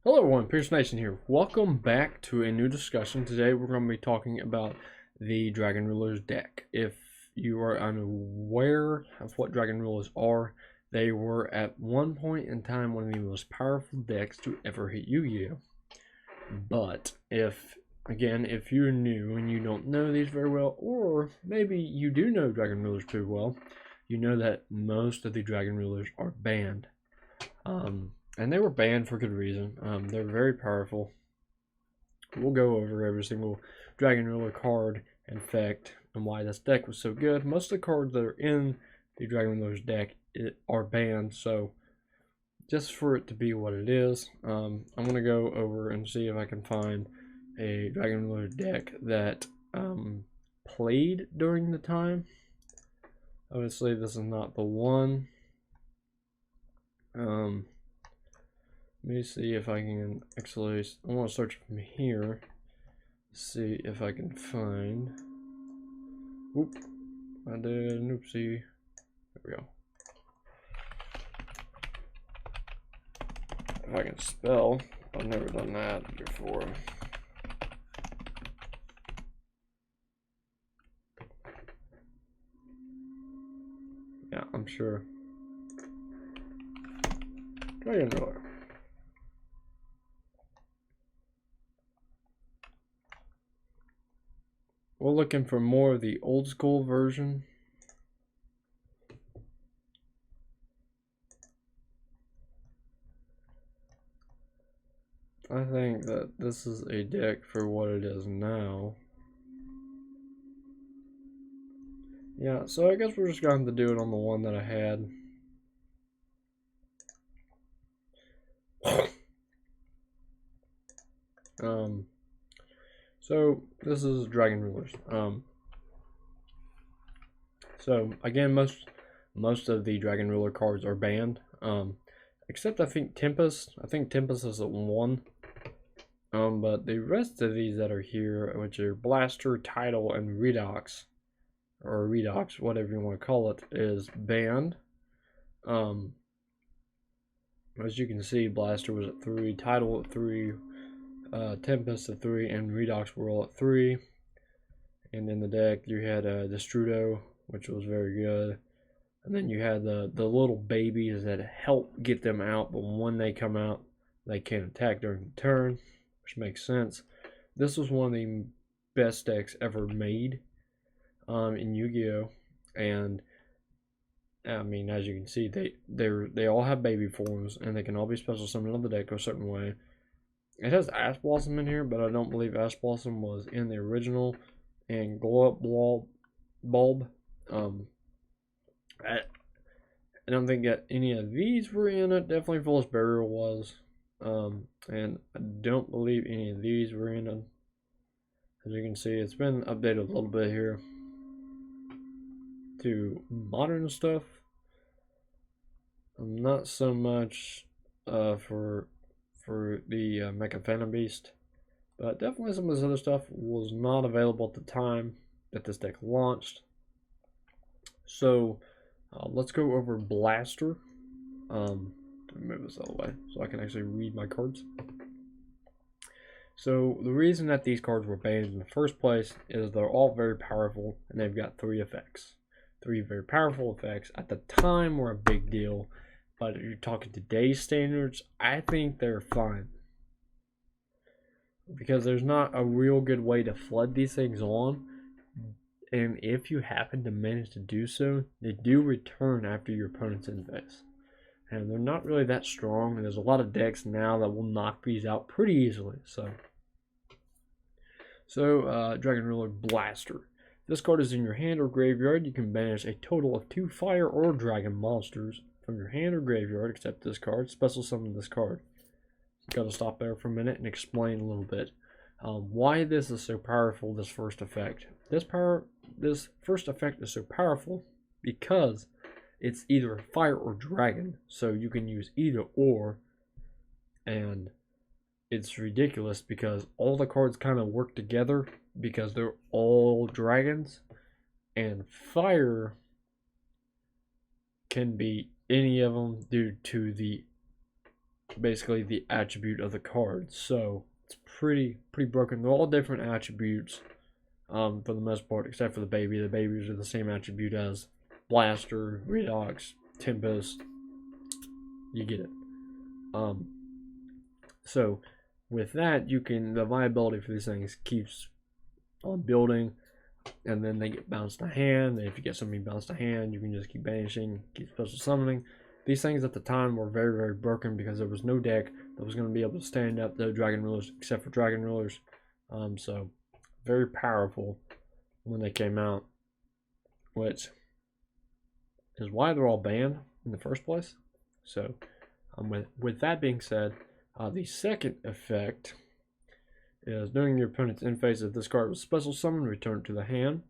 Hello everyone, Pierce Nation here. Welcome back to a new discussion. Today we're going to be talking about the Dragon Rulers deck. If you are unaware of what Dragon Rulers are, they were at one point in time one of the most powerful decks to ever hit Yu-Gi-Oh! But if you're new and you don't know these very well, or maybe you do know Dragon Rulers pretty well, you know that most of the Dragon Rulers are banned. And they were banned for good reason. They're very powerful. We'll go over every single Dragon Ruler card and effect and why this deck was so good. Most of the cards that are in the Dragon Rulers deck are banned, so just for it to be what it is, I'm going to go over and see if I can find a Dragon Ruler deck that played during the time. Obviously, this is not the one. Let me see if I can actually, I want to search from here, see if I can find, whoop, I did an oopsie, there we go. If I can spell, I've never done that before. Yeah, I'm sure. Dragon Ruler. We're looking for more of the old school version. I think that this is a deck for what it is now. Yeah, so I guess we're just going to do it on the one that I had. So this is Dragon Rulers. So again, most of the Dragon Ruler cards are banned. Except I think Tempest. I think Tempest is at one. But the rest of these that are here, which are Blaster, Tidal, and Redox, or Redox, whatever you want to call it, is banned. As you can see, Blaster was at 3, Tidal at 3, Tempest at 3, and Redox were all at 3. And in the deck, you had Destrudo, which was very good. And then you had the little babies that help get them out, but when they come out, they can't attack during the turn, which makes sense. This was one of the best decks ever made in Yu-Gi-Oh! And I mean, as you can see, they all have baby forms, and they can all be special summoned on the deck a certain way. It has Ash Blossom in here, but I don't believe Ash Blossom was in the original. And Glow Up Bulb. I don't think that any of these were in it. Definitely Foolish Burial was. And I don't believe any of these were in it. As you can see, it's been updated a little bit here to modern stuff. Not so much for the Mecha Phantom Beast, but definitely some of this other stuff was not available at the time that this deck launched. So let's go over Blaster. Let me move this out of the way so I can actually read my cards. So the reason that these cards were banned in the first place is they're all very powerful, and they've got 3 effects. 3 very powerful effects. At the time were a big deal, but if you're talking today's standards, I think they're fine. Because there's not a real good way to flood these things on. And if you happen to manage to do so, they do return after your opponent's end phase. And they're not really that strong, and there's a lot of decks now that will knock these out pretty easily. So Dragon Ruler Blaster. This card is in your hand or graveyard. You can banish a total of 2 fire or dragon monsters from your hand or graveyard, except this card. Special summon this card. Gotta stop there for a minute and explain a little bit why this is so powerful. This first effect. This first effect is so powerful because it's either fire or dragon, so you can use either or, and it's ridiculous because all the cards kind of work together because they're all dragons, and fire can be any of them due to the basically the attribute of the card. So it's pretty broken. They're all different attributes for the most part, except for the baby. The babies are the same attribute as Blaster, Redox, Tempest. You get it. So with that, the viability for these things keeps on building, and then they get bounced to hand. And if you get something bounced to hand, you can just keep banishing, keep special summoning. These things at the time were very broken because there was no deck that was going to be able to stand up to Dragon Rulers except for Dragon Rulers. So very powerful when they came out, which is why they're all banned in the first place. So with that being said, the second effect is during your opponent's end phase, if this card was special summoned, return it to the hand.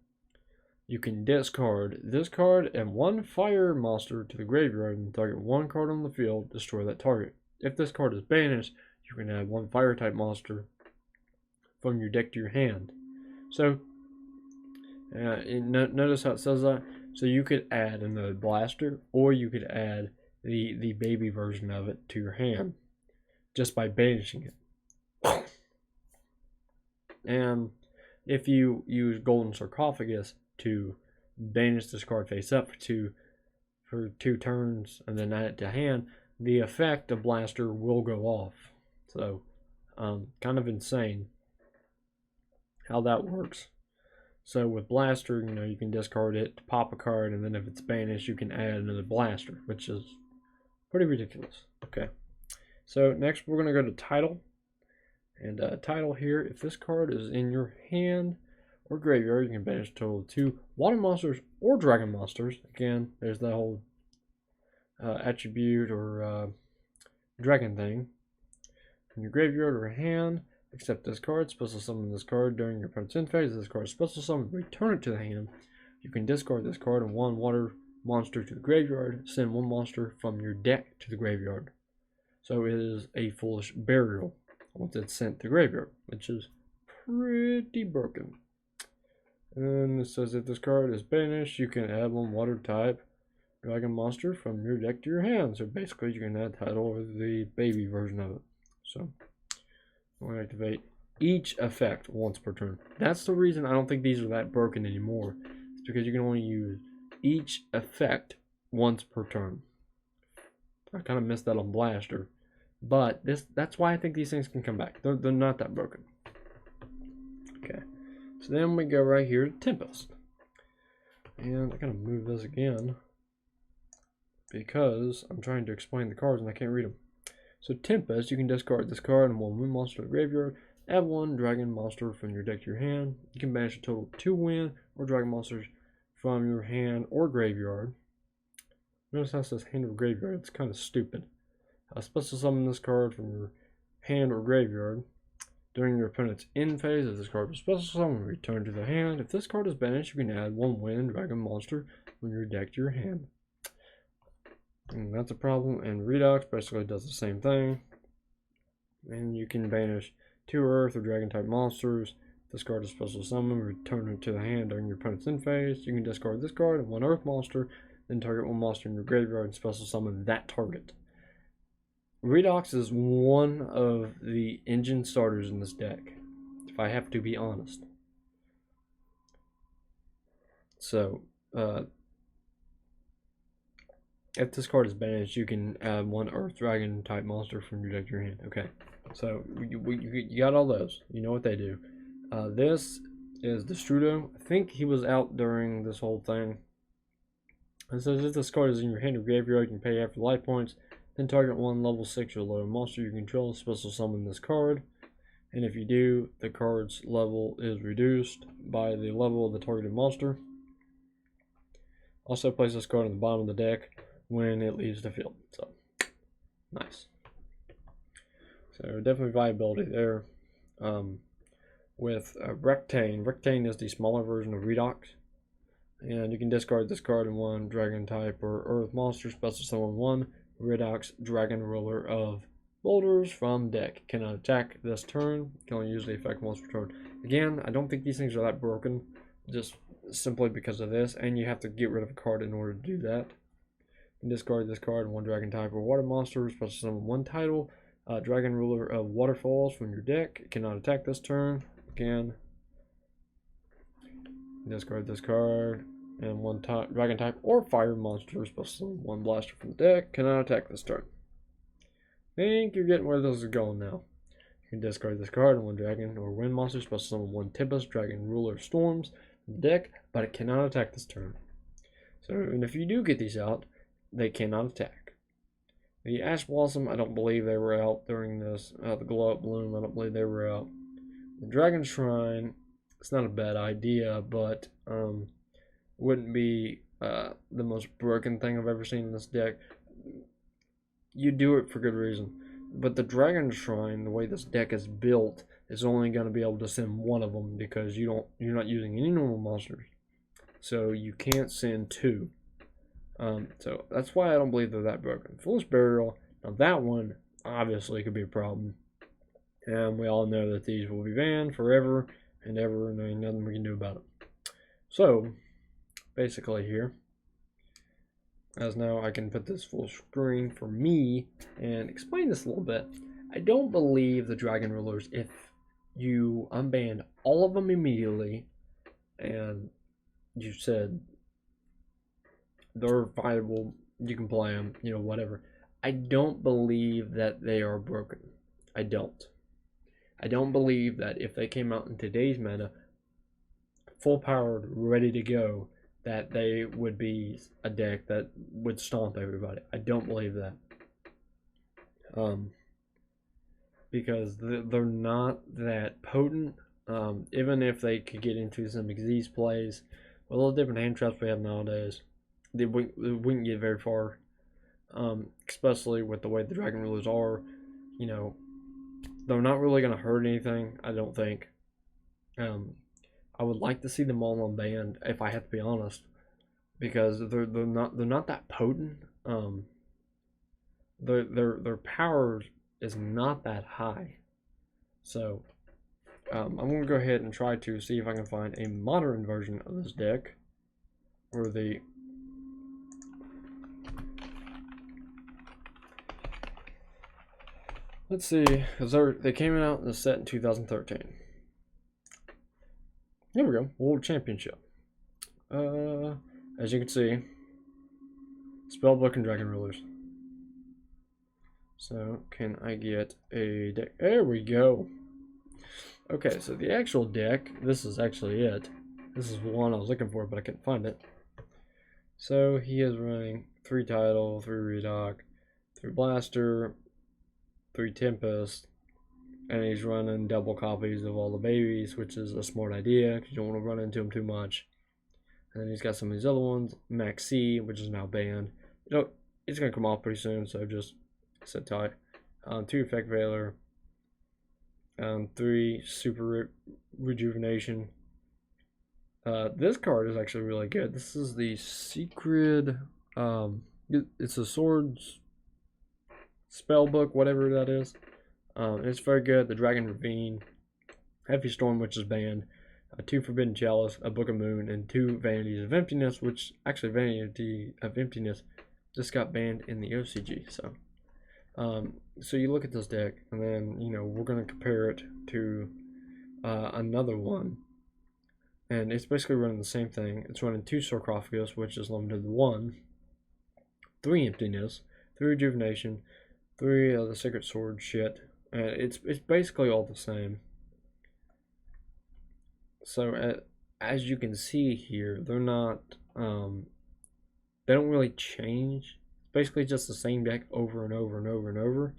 You can discard this card and one fire monster to the graveyard and target one card on the field, destroy that target. If this card is banished, you can add one fire type monster from your deck to your hand. So notice how it says that. So you could add another Blaster, or you could add the baby version of it to your hand just by banishing it. And if you use Golden Sarcophagus to banish this card face up for two turns and then add it to hand, the effect of Blaster will go off. So kind of insane how that works. So with Blaster, you can discard it to pop a card, and then if it's banished, you can add another Blaster, which is pretty ridiculous. Okay, so next we're going to go to Title. And Title here, if this card is in your hand or graveyard, you can banish a total of 2 water monsters or dragon monsters. Again, there's that whole attribute or dragon thing. From your graveyard or hand, except this card, special summon this card during your opponent's end phase. This card is special summon, return it to the hand. You can discard this card and one water monster to the graveyard, send one monster from your deck to the graveyard. So it is a foolish burial once it's sent to graveyard, which is pretty broken. And it says if this card is banished, you can add one water type dragon monster from your deck to your hand. So basically you can add Title or the baby version of it. So we'll activate each effect once per turn. That's the reason I don't think these are that broken anymore. It's because you can only use each effect once per turn. I kind of missed that on Blaster. But that's why I think these things can come back. They're not that broken. Okay. So then we go right here to Tempest. And I gotta move this again because I'm trying to explain the cards and I can't read them. So Tempest, you can discard this card and one wind monster to the graveyard. Add one dragon monster from your deck to your hand. You can banish a total of 2 wind or dragon monsters from your hand or graveyard. Notice how it says hand or graveyard. It's kind of stupid. Special summon this card from your hand or graveyard. During your opponent's end phase, if this card was special summoned, return to the hand. If this card is banished, you can add one wind dragon monster from your deck to your hand. And that's a problem. And Redox basically does the same thing. And you can banish 2 earth or dragon type monsters. If this card is special summoned, return it to the hand during your opponent's end phase. You can discard this card and one earth monster, then target one monster in your graveyard and special summon that target. Redox is one of the engine starters in this deck, if I have to be honest. So, if this card is banished, you can add one Earth Dragon type monster from your deck to your hand. Okay, so you got all those. You know what they do. This is Destrudo. I think he was out during this whole thing. It says if this card is in your hand or graveyard, you can pay half your life points. Then target one level 6 or lower monster you control, special summon this card. And if you do, the card's level is reduced by the level of the targeted monster. Also place this card on the bottom of the deck when it leaves the field. So, nice. So definitely viability there. With Rectane. Rectane is the smaller version of Redox. And you can discard this card in one dragon type or earth monster, special summon one Redox Dragon Ruler of Boulders from deck. Cannot attack this turn. Can only use the effect once per turn. Again, I don't think these things are that broken, just simply because of this, and you have to get rid of a card in order to do that. You can discard this card, one dragon type or water monster, special summon one title. Dragon Ruler of Waterfalls from your deck. It cannot attack this turn. Again, discard this card, and one dragon type or fire monster, special summon one blaster from the deck. Cannot attack this turn. Think you're getting where this is going now. You can discard this card and one dragon or wind monster, special summon one Tempest, Dragon Ruler of Storms from the deck, but it cannot attack this turn. So, and if you do get these out, they cannot attack. The Ash Blossom, I don't believe they were out during this. The Glow Up Bloom, I don't believe they were out. The Dragon Shrine, it's not a bad idea, but wouldn't be the most broken thing I've ever seen in this deck. You do it for good reason. But the Dragon Shrine, the way this deck is built, is only going to be able to send one of them because you're not using any normal monsters. So you can't send two. So that's why I don't believe they're that broken. Foolish Burial, now that one obviously could be a problem. And we all know that these will be banned forever and ever, and there ain't nothing we can do about it. So, basically here, as now I can put this full screen for me and explain this a little bit. I don't believe the Dragon Rulers, if you unban all of them immediately, and you said they're viable, you can play them, whatever. I don't believe that they are broken. I don't believe that if they came out in today's meta, full powered, ready to go, that they would be a deck that would stomp everybody. I don't believe that. Because they're not that potent. Even if they could get into some Xyz plays, with all the different hand traps we have nowadays, they wouldn't get very far, especially with the way the Dragon Rulers are. They're not really going to hurt anything, I don't think. I would like to see them all unbanned, if I have to be honest, because they're not that potent. Their power is not that high. So I'm going to go ahead and try to see if I can find a modern version of this deck, or the let's see, because they came out in the set in 2013. Here we go, World Championship. As you can see, Spellbook and Dragon Rulers. So, can I get a deck? There we go. Okay, so the actual deck, this is actually it. This is one I was looking for, but I couldn't find it. So, he is running 3 Tidal, 3 Redock, 3 Blaster, 3 Tempest, and he's running double copies of all the babies, which is a smart idea because you don't want to run into them too much. And then he's got some of these other ones, Max C, which is now banned. It's going to come off pretty soon, so just sit tight. 2 Effect Veiler, 3 Super Rejuvenation. This card is actually really good. This is the Secret, it's a Swords Spellbook, whatever that is. It's very good. The Dragon Ravine, Heavy Storm, which is banned, 2 Forbidden Chalice, a Book of Moon, and 2 Vanities of Emptiness, which actually Vanity of Emptiness just got banned in the OCG. So you look at this deck, and then we're gonna compare it to another one, and it's basically running the same thing. It's running 2 Sarcophagus, which is limited to 1, 3 Emptiness, 3 Rejuvenation, 3 of the Sacred Sword shit. It's basically all the same. So as you can see here, they're not they don't really change. It's basically just the same deck over and over and over and over.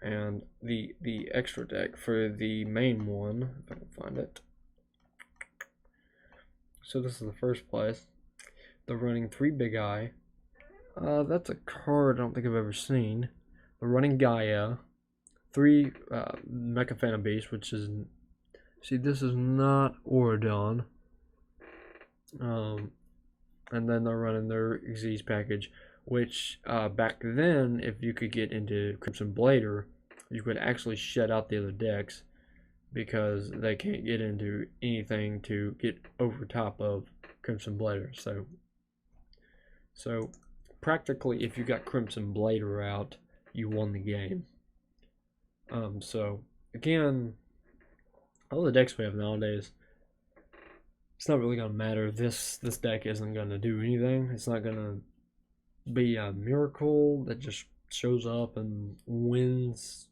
And the extra deck for the main one, if I can find it. So this is the first place. They're running 3 Big Eye. That's a card I don't think I've ever seen. They're running Gaia, 3 Mecha Phantom Beast, which is, see, this is not Auradon. And then they're running their Xyz package, which back then, if you could get into Crimson Blader, you could actually shut out the other decks because they can't get into anything to get over top of Crimson Blader. So So practically, if you got Crimson Blader out, you won the game. So again, all the decks we have nowadays, it's not really gonna matter. This deck isn't gonna do anything. It's not gonna be a miracle that just shows up and wins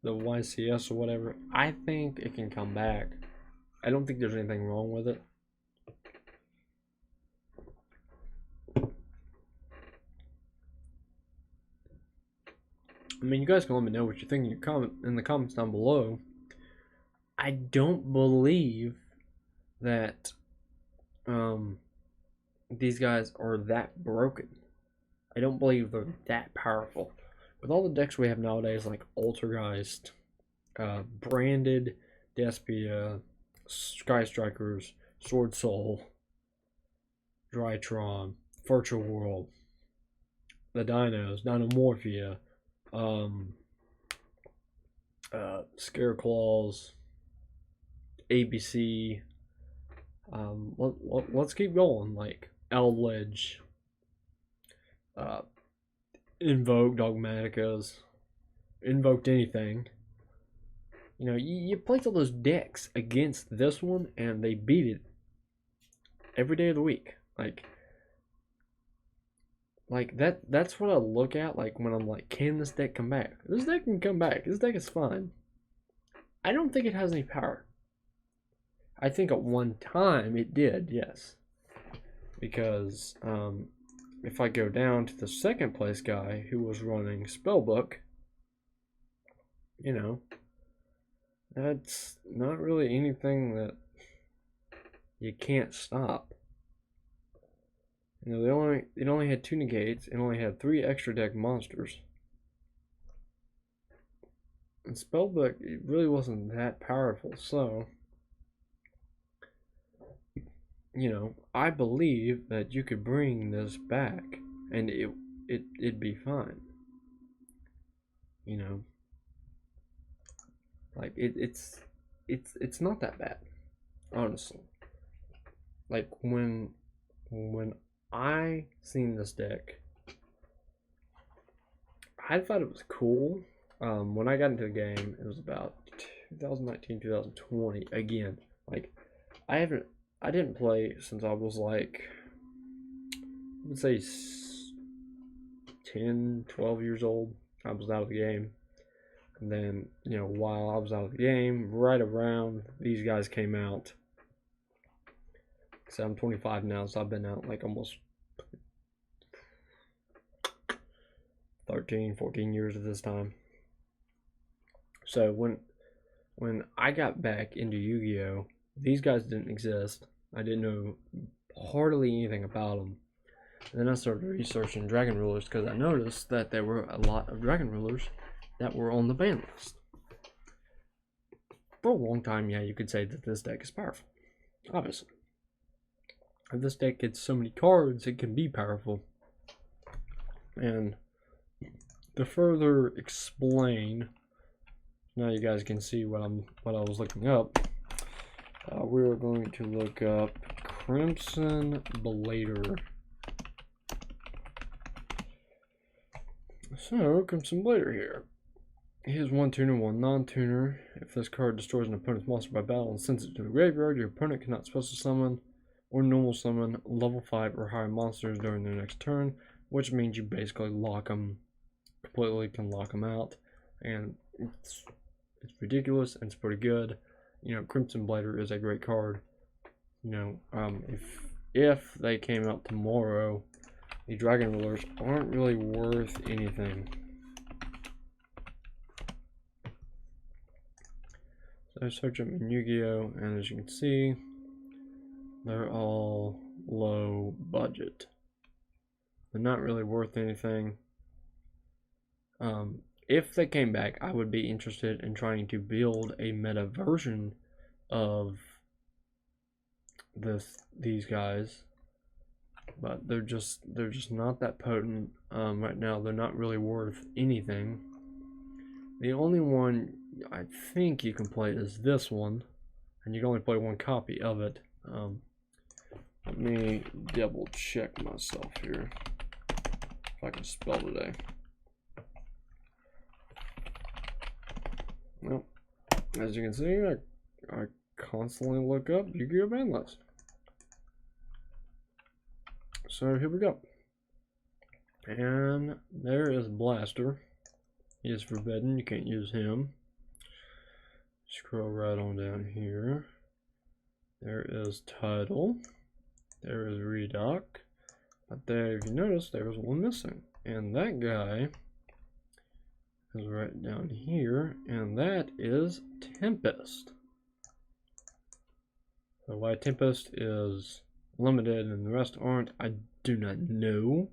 the YCS or whatever. I think it can come back. I don't think there's anything wrong with it. I mean, you guys can let me know what you think in the comments down below. I don't believe that these guys are that broken. I don't believe they're that powerful. With all the decks we have nowadays, like Altergeist, Branded, Despia, Sky Strikers, Sword Soul, Drytron, Virtual World, the Dinos, Dinomorphia, Scareclaws, ABC. Let's keep going. Like Eldledge, Invoke, Dogmaticas, Invoked Anything. You know, you place all those decks against this one, and they beat it every day of the week. Like that's what I look at, like, when I'm like, can this deck come back? This deck can come back. This deck is fine. I don't think it has any power. I think at one time it did, yes. Because if I go down to the second place guy who was running Spellbook, you know, that's not really anything that you can't stop. You know, it only had 2 negates. It only had 3 extra deck monsters. And Spellbook, it really wasn't that powerful. So, you know, I believe that you could bring this back, and it'd be fine. You know, like it's not that bad, honestly. Like when I seen this deck, I thought it was cool. When I got into the game, it was about 2019, 2020. Again, like I didn't play since I was like, I would say 10, 12 years old. I was out of the game. And then, you know, while I was out of the game, right around these guys came out. So I'm 25 now, so I've been out like almost 13, 14 years at this time. So when I got back into Yu-Gi-Oh, these guys didn't exist. I didn't know hardly anything about them. And then I started researching Dragon Rulers because I noticed that there were a lot of Dragon Rulers that were on the ban list. For a long time, yeah, you could say that this deck is powerful. Obviously. If this deck gets so many cards, it can be powerful. And to further explain, now you guys can see what I was looking up. We're going to look up Crimson Blader. So, Crimson Blader here. He has 1 tuner, 1 non-tuner. If this card destroys an opponent's monster by battle and sends it to the graveyard, your opponent cannot special summon or normal summon level 5 or higher monsters during their next turn, which means you basically lock them completely, can lock them out, and it's ridiculous and it's pretty good. You know, Crimson Blader is a great card. You know, if they came out tomorrow, the Dragon Rulers aren't really worth anything. So I search them in Yu-Gi-Oh, and as you can see, they're all low budget. They're not really worth anything. If they came back, I would be interested in trying to build a meta version of these guys, but they're just not that potent right now. They're not really worth anything. The only one I think you can play is this one, and you can only play 1 copy of it. Let me double check myself here. If I can spell today. Well, as you can see, I constantly look up Yu-Gi-Oh! Ban list. So here we go. And there is Blaster. He is forbidden, you can't use him. Scroll right on down here. There is Tidal. There is Redoc. But there, if you notice, there was one missing. And that guy is right down here, and that is Tempest. So why Tempest is limited and the rest aren't, I do not know.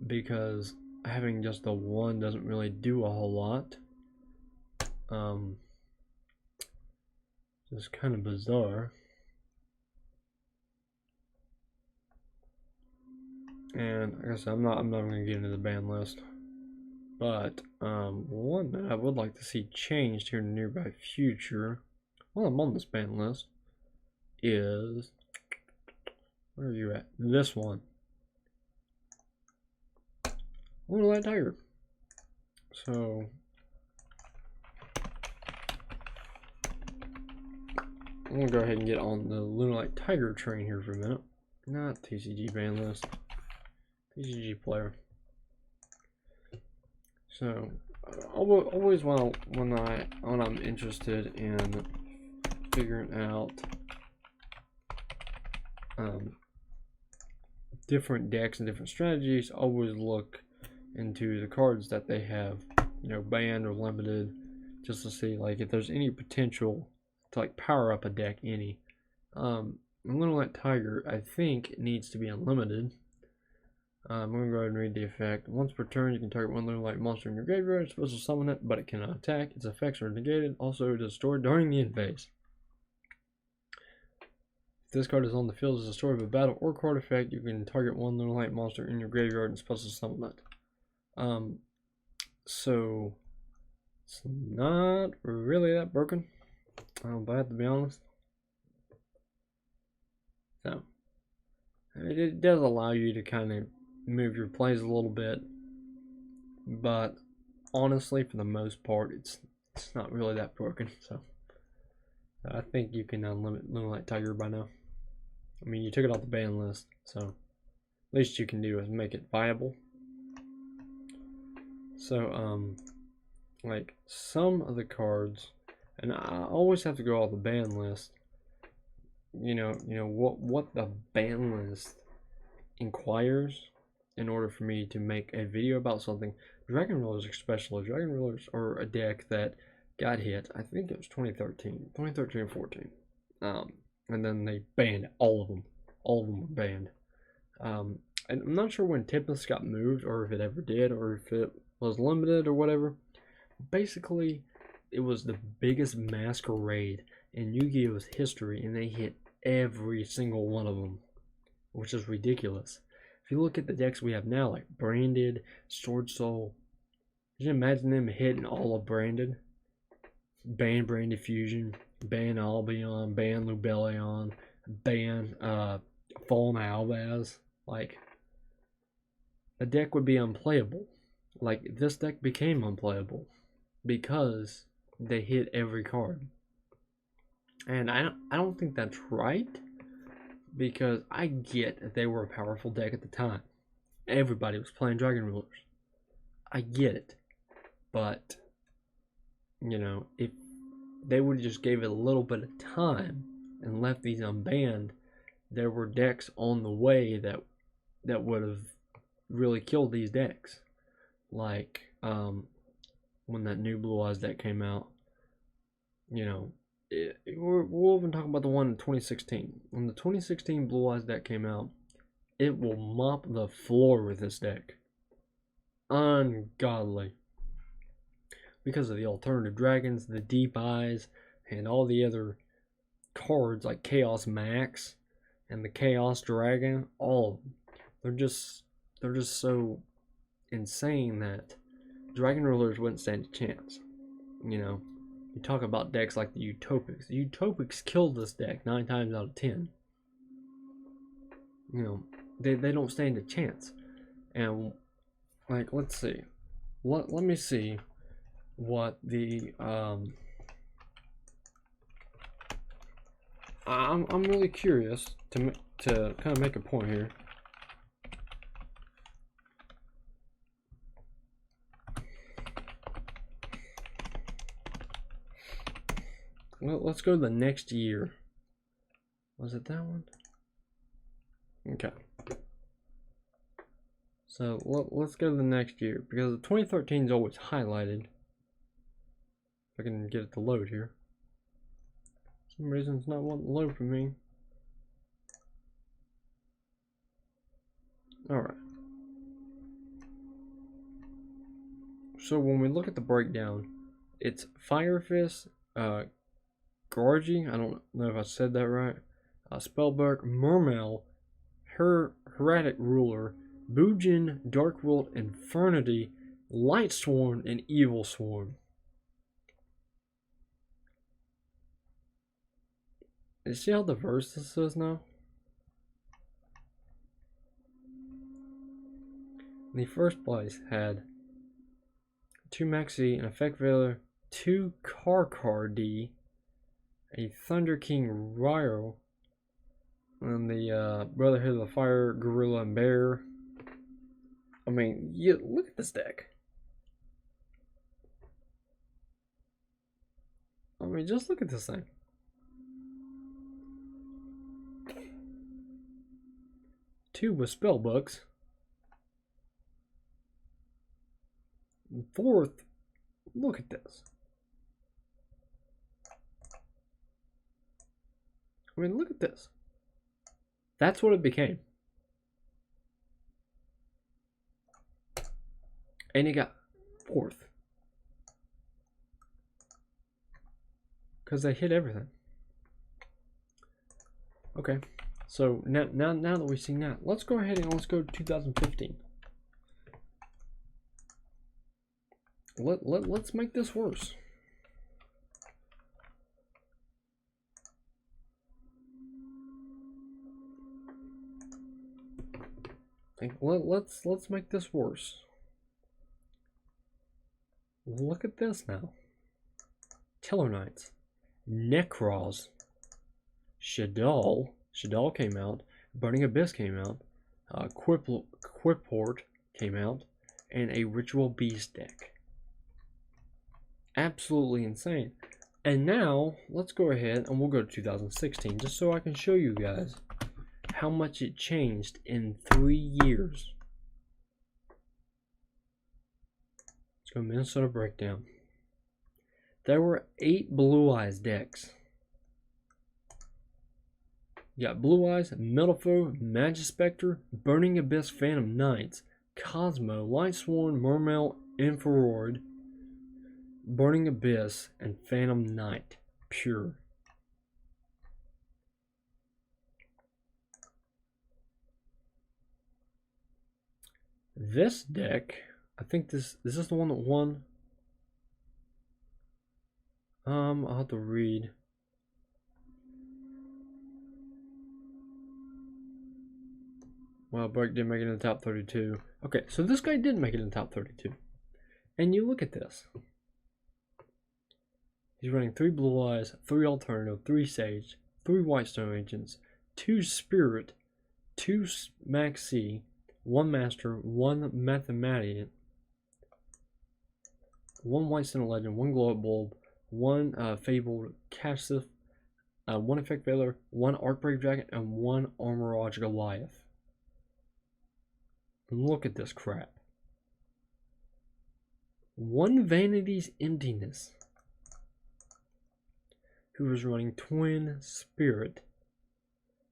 Because having just the one doesn't really do a whole lot. It's kind of bizarre. And like I said, I'm not gonna get into the ban list. But one that I would like to see changed here in the nearby future, while I'm on this ban list, is, where are you at? This one. Lunalight Tiger. So I'm gonna go ahead and get on the Lunalight Tiger train here for a minute. Not TCG ban list. TCG player. So always when I'm interested in figuring out different decks and different strategies, always look into the cards that they have, you know, banned or limited, just to see like if there's any potential to like power up a deck any. Lunalight Tiger, I think, needs to be unlimited. I'm going to go ahead and read the effect. Once per turn, you can target one Lunalight monster in your graveyard. It's supposed to summon it, but it cannot attack. Its effects are negated. Also, it is stored during the end phase. If this card is on the field as a story of a battle or card effect, you can target one Lunalight monster in your graveyard and it's supposed to summon it. So it's not really that broken. But I have to be honest. So it does allow you to kind of move your plays a little bit, but honestly, for the most part, it's not really that broken. So I think you can unlimit Lunalight Tiger by now. I mean, you took it off the ban list, so least you can do is make it viable. So like some of the cards, and I always have to go off the ban list. You know what the ban list inquires in order for me to make a video about something. Dragon Rulers especially. Dragon Rulers are a deck that got hit, I think it was 2013 or 14. And then they banned all of them. All of them were banned. And I'm not sure when Tempest got moved, or if it ever did, or if it was limited or whatever. Basically, it was the biggest masquerade in Yu-Gi-Oh's history, and they hit every single one of them, which is ridiculous. If you look at the decks we have now, like Branded, Sword Soul, can you imagine them hitting all of Branded? Ban Branded Fusion, ban Albion, ban Lubellion, ban Fallen Albaz. Like, the deck would be unplayable. Like, this deck became unplayable because they hit every card. And I don't think that's right, because I get that they were a powerful deck at the time. Everybody was playing Dragon Rulers. I get it. But, you know, if they would have just gave it a little bit of time and left these unbanned, there were decks on the way that would have really killed these decks. Like, when that new Blue Eyes deck came out, you know, we'll even talk about the one in 2016. When the 2016 Blue Eyes deck came out, it will mop the floor with this deck. Ungodly. Because of the alternative dragons, the deep eyes, and all the other cards like Chaos Max and the Chaos Dragon, all of them. They're just so insane that Dragon Rulers wouldn't stand a chance. You know, you talk about decks like the Utopics. The Utopics killed this deck 9 times out of 10. You know, they don't stand a chance. And like, let's see. Let me see what the I'm really curious to kind of make a point here. Well, let's go to the next year. Was it that one? Okay. So let's go to the next year, because the 2013 is always highlighted. If I can get it to load here. For some reason it's not wanting to load for me. Alright. So when we look at the breakdown, it's Fire Fist, Gargi, I don't know if I said that right, Spellbook, Mermail, Heretic Ruler, Bujin, Darkworld, Infernity, Lightsworn, and Evilsworn. You see how diverse this is now? In the first place had 2 Maxi, an Effect Veiler, 2 Karkar-D, a Thunder King Ryo, and the Brotherhood of the Fire, Gorilla, and Bear. I mean, look at this deck. I mean, just look at this thing. Two with spellbooks. And fourth, look at this. I mean, look at this. That's what it became. And you got fourth. Because they hit everything. Okay. So now that we've seen that, let's go ahead and let's go to 2015. Let's make this worse. Let's make this worse. Look at this now. Tellarknights, Nekroz, Shaddoll came out, Burning Abyss came out, Quiport came out, and a Ritual Beast deck. Absolutely insane. And now let's go ahead and we'll go to 2016 just so I can show you guys how much it changed in 3 years. Let's go Minnesota Breakdown. There were 8 Blue Eyes decks. You got Blue Eyes, Metalfoe, Magispector, Burning Abyss, Phantom Knights, Cosmo, Lightsworn, Mermail, Infraroid, Burning Abyss, and Phantom Knight Pure. This deck, I think this is the one that won. I'll have to read. Well, Break didn't make it in the top 32. Okay, so this guy did make it in the top 32. And you look at this. He's running 3 Blue Eyes, 3 Alternative, 3 Sage, 3 Whitestone Agents, 2 Spirit, 2 Maxi, 1 Master, 1 Mathematician, 1 Whitestone Legend, 1 Glow Up Bulb, 1 Fabled Cassif, 1 Effect Veiler, 1 Arcbreak Dragon, and 1 Armorage Goliath. Look at this crap. 1 Vanity's Emptiness, who was running Twin Spirit,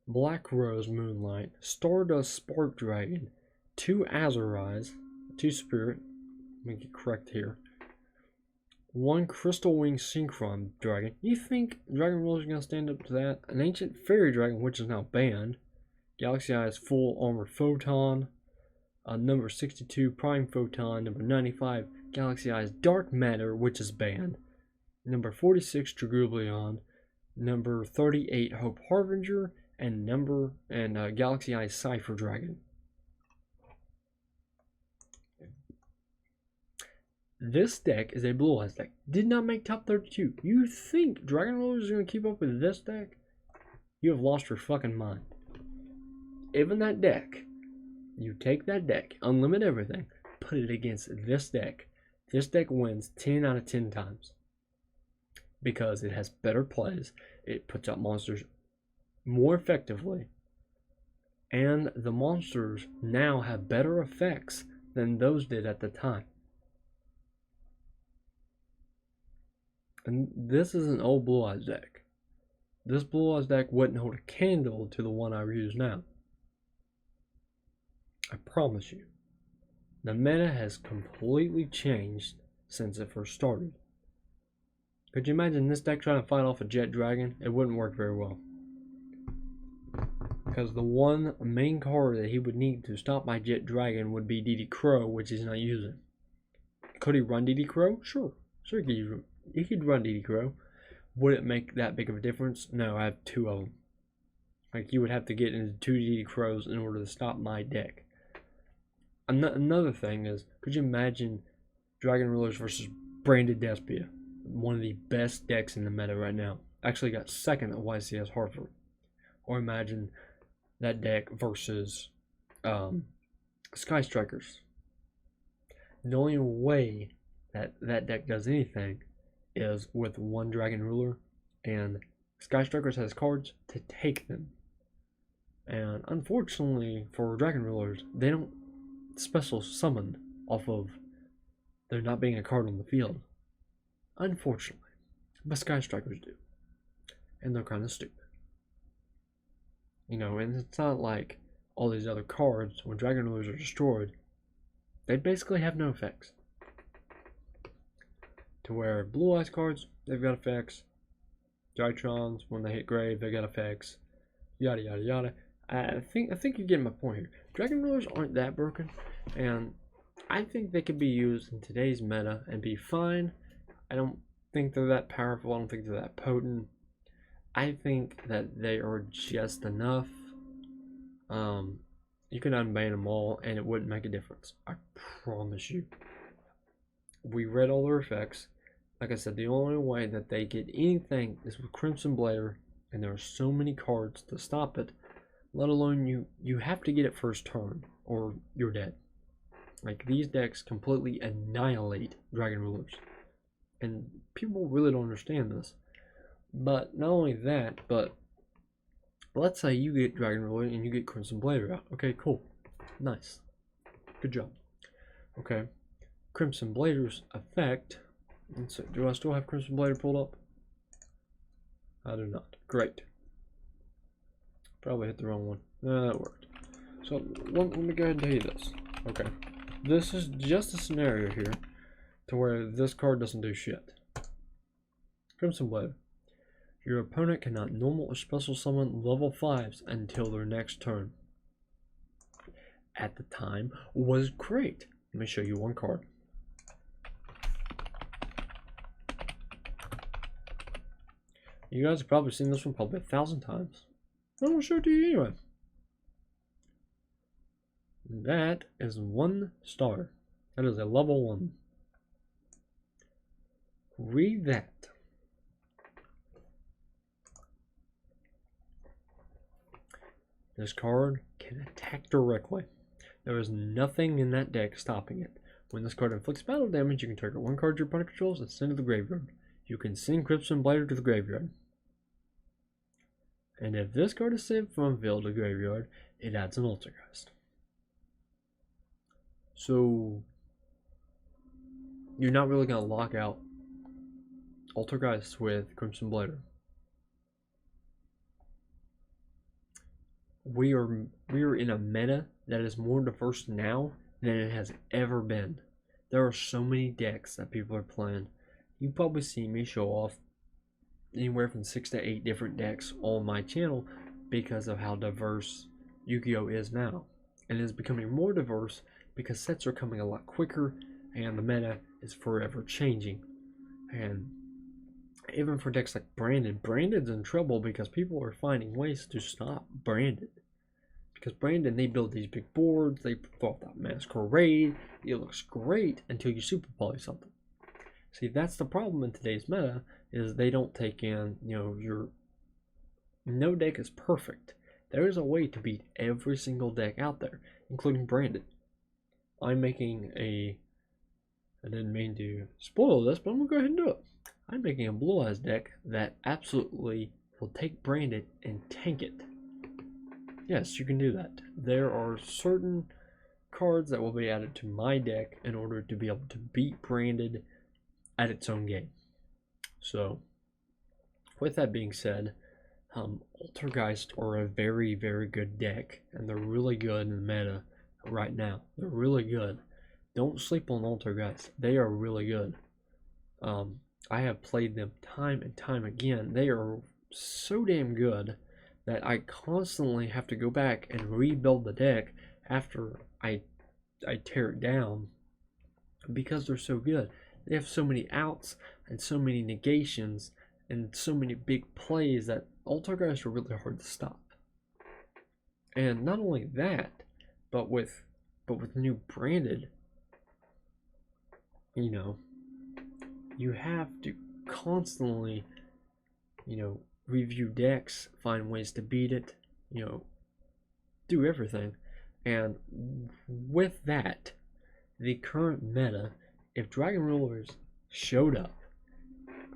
Black Rose Moonlight, Stardust Spark Dragon, 2 Azurize, 2 Spirit, let me get correct here, 1 Crystal Wing Synchron Dragon. You think Dragon Rulers are going to stand up to that? An Ancient Fairy Dragon, which is now banned, Galaxy Eyes Full Armor Photon, number 62 Prime Photon, number 95 Galaxy Eyes Dark Matter, which is banned, number 46 Dragoublion, number 38 Hope Harbinger, and Galaxy Eyes Cypher Dragon. This deck is a Blue Eyes deck. Did not make top 32. You think Dragon Rulers is going to keep up with this deck? You have lost your fucking mind. Even that deck, you take that deck, unlimit everything, put it against this deck. This deck wins 10 out of 10 times. Because it has better plays, it puts out monsters more effectively, and the monsters now have better effects than those did at the time. And this is an old Blue Eyes deck. This Blue Eyes deck wouldn't hold a candle to the one I use now. I promise you. The meta has completely changed since it first started. Could you imagine this deck trying to fight off a Jet Dragon? It wouldn't work very well. Because the one main card that he would need to stop my Jet Dragon would be DD Crow, which he's not using. Could he run DD Crow? Sure. Sure he could run DD Crow. Would it make that big of a difference? No, I have two of them. Like, you would have to get into 2 DD Crows in order to stop my deck. Another thing is, could you imagine Dragon Rulers versus Branded Despia? One of the best decks in the meta right now. Actually got second at YCS Hartford. Or imagine that deck versus Sky Strikers. The only way that deck does anything is with one Dragon Ruler, and Sky Strikers has cards to take them. And unfortunately for Dragon Rulers, they don't special summon off of there not being a card on the field. Unfortunately. But Sky Strikers do. And they're kind of stupid. You know, and it's not like all these other cards, when Dragon Rulers are destroyed, they basically have no effects. To where Blue Eyes cards, they've got effects. Gytrons, when they hit grave, they got effects. Yada yada yada. I think you're getting my point here. Dragon Rulers aren't that broken, and I think they could be used in today's meta and be fine. I don't think they're that powerful. I don't think they're that potent. I think that they are just enough. You can unban them all, and it wouldn't make a difference. I promise you. We read all their effects. Like I said, the only way that they get anything is with Crimson Blader, and there are so many cards to stop it. Let alone you have to get it first turn, or you're dead. Like, these decks completely annihilate Dragon Rulers. And people really don't understand this. But not only that, but let's say you get Dragon Ruler and you get Crimson Blader out. Okay, cool. Nice. Good job. Okay. Crimson Blader's effect. Let's see, do I still have Crimson Blader pulled up? I do not. Great. Probably hit the wrong one. No, that worked. So let me go ahead and tell you this. Okay. This is just a scenario here to where this card doesn't do shit. Crimson Blader. Your opponent cannot normal or special summon level 5s until their next turn. At the time was great. Let me show you one card. You guys have probably seen this one probably 1,000 times. I'm going to show it to you anyway. That is 1 star. That is a level 1. Read that. This card can attack directly. There is nothing in that deck stopping it. When this card inflicts battle damage, you can target 1 card your opponent controls and send to the graveyard. You can send Crimson Blader to the graveyard. And if this card is sent from field to graveyard, it adds an Altergeist. So you're not really going to lock out Altergeist with Crimson Blader. We are in a meta that is more diverse now than it has ever been. There are so many decks that people are playing. You probably see me show off anywhere from 6 to 8 different decks on my channel because of how diverse Yu-Gi-Oh! Is now. And it is becoming more diverse because sets are coming a lot quicker and the meta is forever changing. And even for decks like Branded's in trouble because people are finding ways to stop Branded. Because Branded, they build these big boards, they throw out that Masquerade, it looks great until you super poly something. See, that's the problem in today's meta, is they don't take in, no deck is perfect. There is a way to beat every single deck out there, including branded. I didn't mean to spoil this, but I'm gonna go ahead and do it. I'm making a Blue Eyes deck that absolutely will take branded and tank it. Yes, you can do that. There are certain cards that will be added to my deck in order to be able to beat branded at its own game. So, with that being said, Altergeist are a very, very good deck, and they're really good in the meta right now. They're really good. Don't sleep on Altergeist. They are really good. I have played them time and time again. They are so damn good that I constantly have to go back and rebuild the deck after I tear it down, because they're so good. They have so many outs and so many negations and so many big plays that Altergeist are really hard to stop. And not only that, but with new branded, you have to constantly, review decks, find ways to beat it, do everything. And with that, the current meta, if Dragon Rulers showed up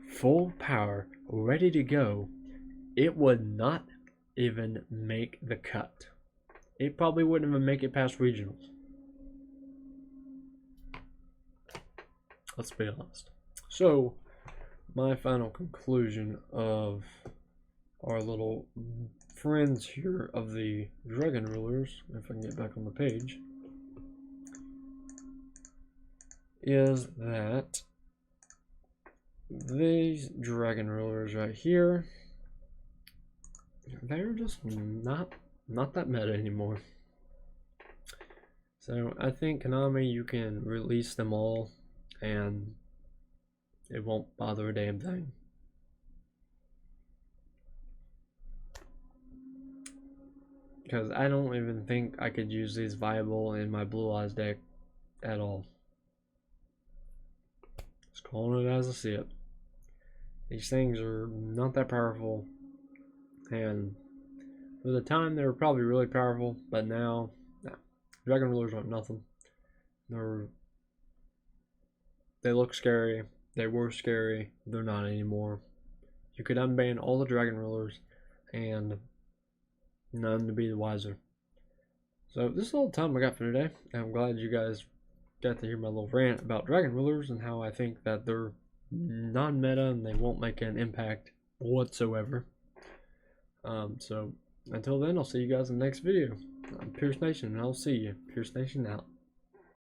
full power, ready to go, it would not even make the cut. It probably wouldn't even make it past regionals. Let's be honest. So, my final conclusion of our little friends here of the Dragon Rulers, if I can get back on the page, is that these Dragon Rulers right here, they're just not that meta anymore. So I think Konami, you can release them all and it won't bother a damn thing. Because I don't even think I could use these viable in my Blue Eyes deck at all. Just calling it as I see it. These things are not that powerful, and for the time they were probably really powerful, but now, no. Dragon Rulers aren't nothing. They look scary, they were scary, they're not anymore. You could unban all the Dragon Rulers and none to be the wiser. So this is all the time I got for today. I'm glad you guys got to hear my little rant about Dragon Rulers and how I think that they're non-meta and they won't make an impact whatsoever. So until then, I'll see you guys in the next video. I'm Pierce Nation, and I'll see you. Pierce Nation out.